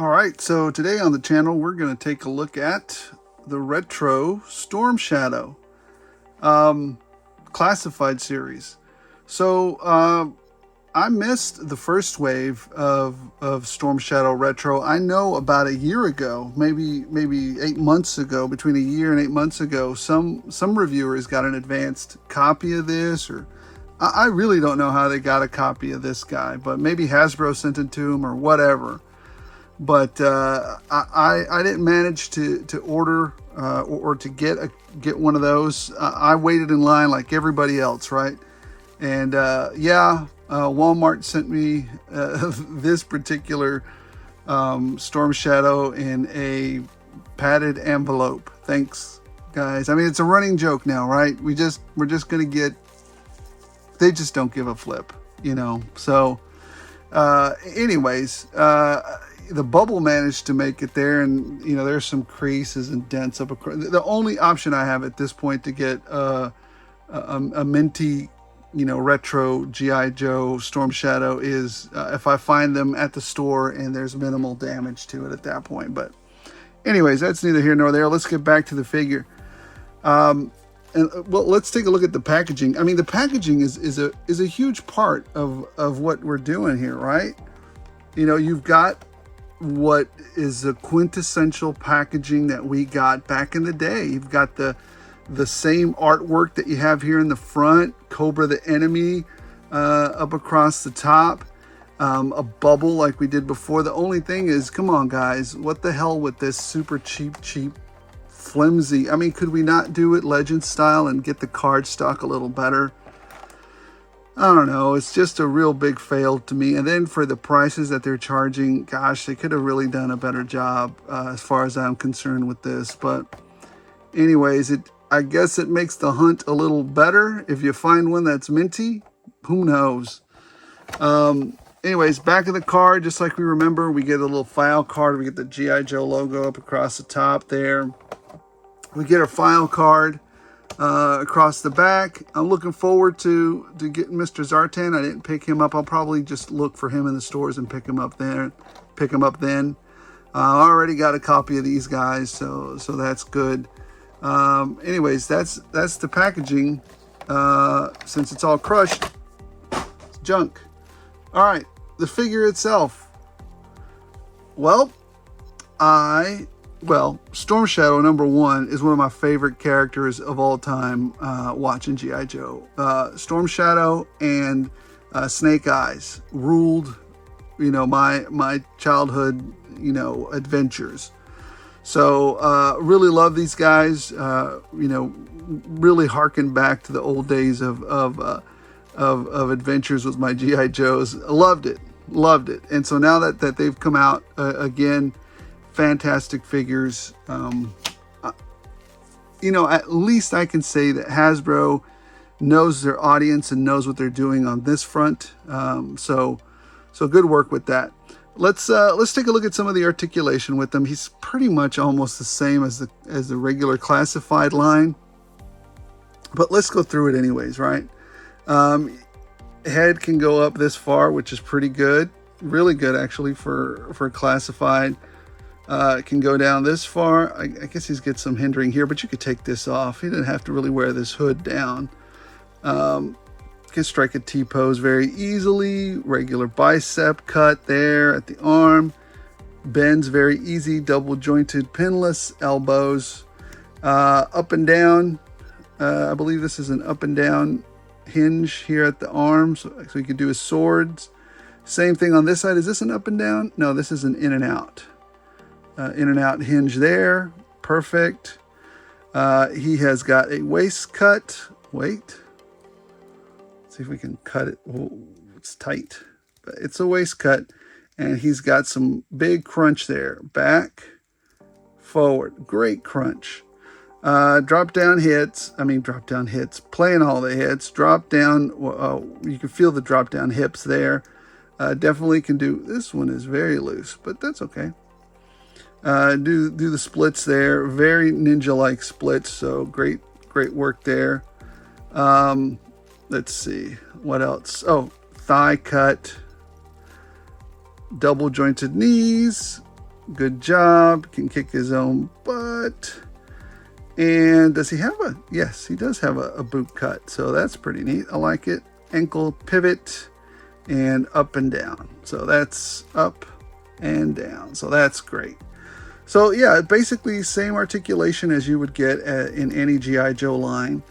All right, so today on the channel we're going to take a look at the retro Storm Shadow classified series. So I missed the first wave of Storm Shadow Retro. I know about a year ago, maybe 8 months ago, between a year and 8 months ago, some reviewers got an advanced copy of this, or I really don't know how they got a copy of this guy, but maybe Hasbro sent it to them or whatever. But I didn't manage to order or to get one of those. I waited in line like everybody else, right? And Walmart sent me this particular Storm Shadow in a padded envelope. Thanks, guys. I mean, it's a running joke now, right? We're just gonna get. They just don't give a flip, you know. So, anyways. The bubble managed to make it there, and you know there's some creases and dents up across. The only option I have at this point to get a minty, you know, retro G.I. Joe Storm Shadow is if I find them at the store and there's minimal damage to it at that point. But anyways, that's neither here nor there. Let's get back to the figure. Well, let's take a look at the packaging. I mean, the packaging is a huge part of what we're doing here, right? You know, you've got what is the quintessential packaging that we got back in the day. You've got the same artwork that you have here in the front, Cobra the Enemy up across the top, a bubble like we did before. The only thing is, come on guys, what the hell with this super cheap flimsy? I mean, could we not do it Legend style and get the card stock a little better? I don't know. It's just a real big fail to me. And then for the prices that they're charging, gosh, they could have really done a better job as far as I'm concerned with this. But anyways, I guess it makes the hunt a little better if you find one that's minty. Who knows? Anyways, back of the card, just like we remember, we get a little file card. We get the G.I. Joe logo up across the top there. We get a file card across the back. I'm looking forward to getting Mr. Zartan. I didn't pick him up. I'll probably just look for him in the stores and pick him up then. I already got a copy of these guys, so that's good. Anyways, that's the packaging. Since it's all crushed, it's junk. All right, the figure itself. Well, Storm Shadow #1 is one of my favorite characters of all time watching G.I. Joe. Storm Shadow and Snake Eyes ruled, you know, my childhood, you know, adventures. So really love these guys. You know, really harken back to the old days of adventures with my G.I. Joes. Loved it. And so now that they've come out again, fantastic figures. You know, at least I can say that Hasbro knows their audience and knows what they're doing on this front. So good work with that. Let's take a look at some of the articulation with them. He's pretty much almost the same as the regular classified line, but let's go through it anyways, right? Head can go up this far, which is pretty good, really good actually for classified. It can go down this far. I guess he's got some hindering here, but you could take this off. He didn't have to really wear this hood down. Can strike a T-pose very easily. Regular bicep cut there at the arm. Bends very easy. Double jointed pinless elbows. Up and down. I believe this is an up and down hinge here at the arm. So you could do his swords. Same thing on this side. Is this an up and down? No, this is an in and out. In and out hinge there. Perfect. He has got a waist cut. Wait. See if we can cut it. Oh, it's tight. But it's a waist cut. And he's got some big crunch there. Back, forward. Great crunch. Drop down hits. Playing all the hits. Drop down. You can feel the drop down hips there. Definitely can do. This one is very loose, but that's okay. Do the splits there. Very ninja-like splits. So great work there. Let's see what else. Oh, thigh cut, double jointed knees, Good job. Can kick his own butt. And does he have a, yes, he does have a boot cut. So that's pretty neat. I like it. Ankle pivot and up and down. So that's up and down. So that's great. So yeah, basically same articulation as you would get in any G.I. Joe line.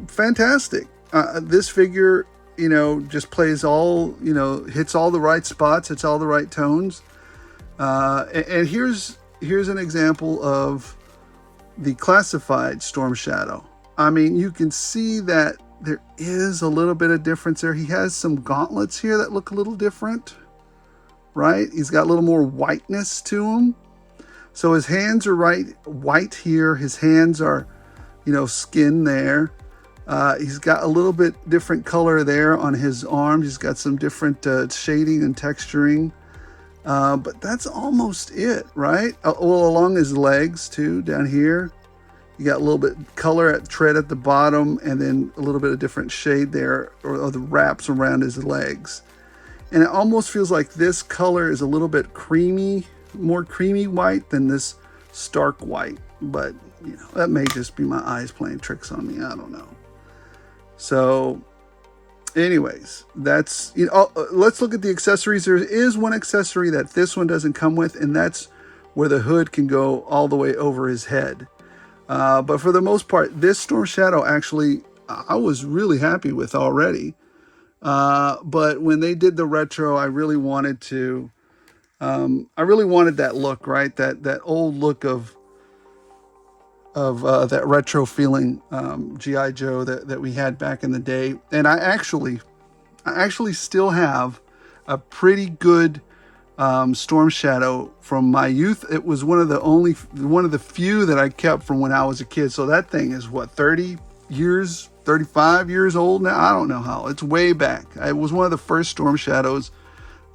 Fantastic. This figure, you know, just plays all, you know, hits all the right spots, hits all the right tones. And here's an example of the classified Storm Shadow. I mean, you can see that there is a little bit of difference there. He has some gauntlets here that look a little different, right? He's got a little more whiteness to him. So his hands are white here. His hands are, you know, skin there. He's got a little bit different color there on his arms. He's got some different shading and texturing. But that's almost it, right? Well, along his legs too, down here. You got a little bit color at tread at the bottom, and then a little bit of different shade there, or the wraps around his legs. And it almost feels like this color is a little bit creamy, more creamy white than this stark white. But, you know, that may just be my eyes playing tricks on me. I don't know. So, anyways, that's, you know, let's look at the accessories. There is one accessory that this one doesn't come with, and that's where the hood can go all the way over his head. But for the most part, this Storm Shadow actually, I was really happy with already. But when they did the retro, I really wanted to, I really wanted that look, right? That old look of that retro feeling, G.I. Joe that we had back in the day. And I actually still have a pretty good Storm Shadow from my youth. It was one of the few that I kept from when I was a kid. So that thing is what, 35 years old now? I don't know how. It's way back. It was one of the first Storm Shadows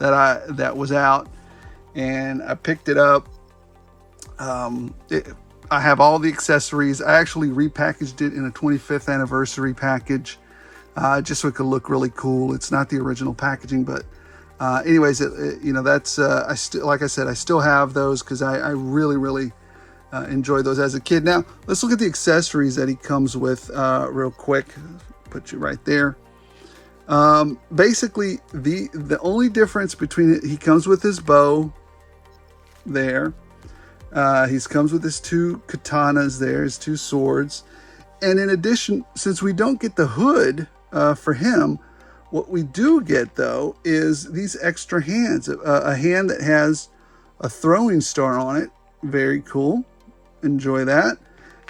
that was out, and I picked it up. I have all the accessories. I actually repackaged it in a 25th anniversary package, just so it could look really cool. It's not the original packaging, but anyways, you know, that's like I said, I still have those because I really enjoyed those as a kid. Now let's look at the accessories that he comes with real quick. Put you right there. Basically, the only difference between it, he comes with his bow there. He comes with his two katanas there, his two swords. And in addition, since we don't get the hood for him, what we do get, though, is these extra hands. A hand that has a throwing star on it. Very cool. Enjoy that.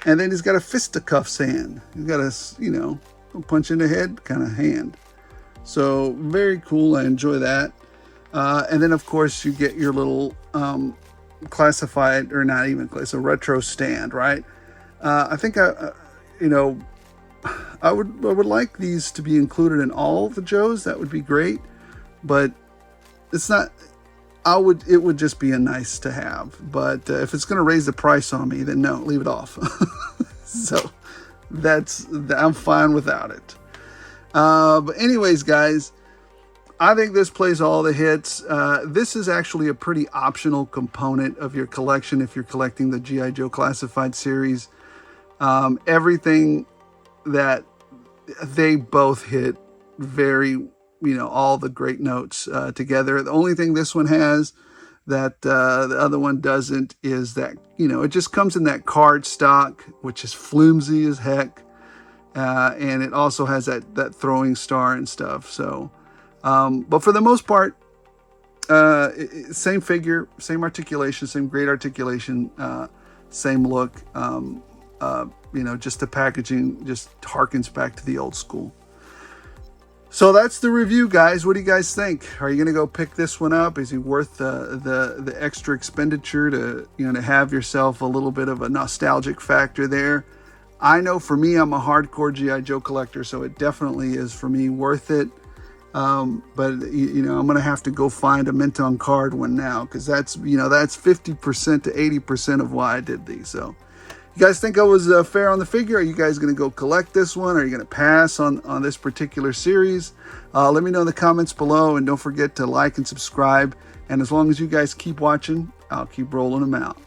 And then he's got a fisticuffs hand. He's got a, you know, punch in the head kind of hand. So very cool. I enjoy that. And then, of course, you get your little classified, or not even, it's a retro stand, right? I think you know, I would like these to be included in all the Joes. That would be great, but it's not. It would just be a nice to have. But if it's going to raise the price on me, then no, leave it off. So I'm fine without it. But anyways, guys, I think this plays all the hits. This is actually a pretty optional component of your collection if you're collecting the G.I. Joe Classified series. Everything that they both hit very, you know, all the great notes together. The only thing this one has that the other one doesn't is that, you know, it just comes in that card stock, which is flimsy as heck. And it also has that throwing star and stuff. So, but for the most part, same figure, same articulation, same great articulation, same look. You know, just the packaging just harkens back to the old school. So that's the review, guys. What do you guys think? Are you going to go pick this one up? Is it worth the extra expenditure to, you know, to have yourself a little bit of a nostalgic factor there? I know for me, I'm a hardcore G.I. Joe collector, so it definitely is for me worth it. But you know, I'm going to have to go find a mint on card one now, because that's, you know, that's 50% to 80% of why I did these. So You guys think I was fair on the figure? Are you guys going to go collect this one? Are you going to pass on this particular series? Let me know in the comments below, and don't forget to like and subscribe. And as long as you guys keep watching, I'll keep rolling them out.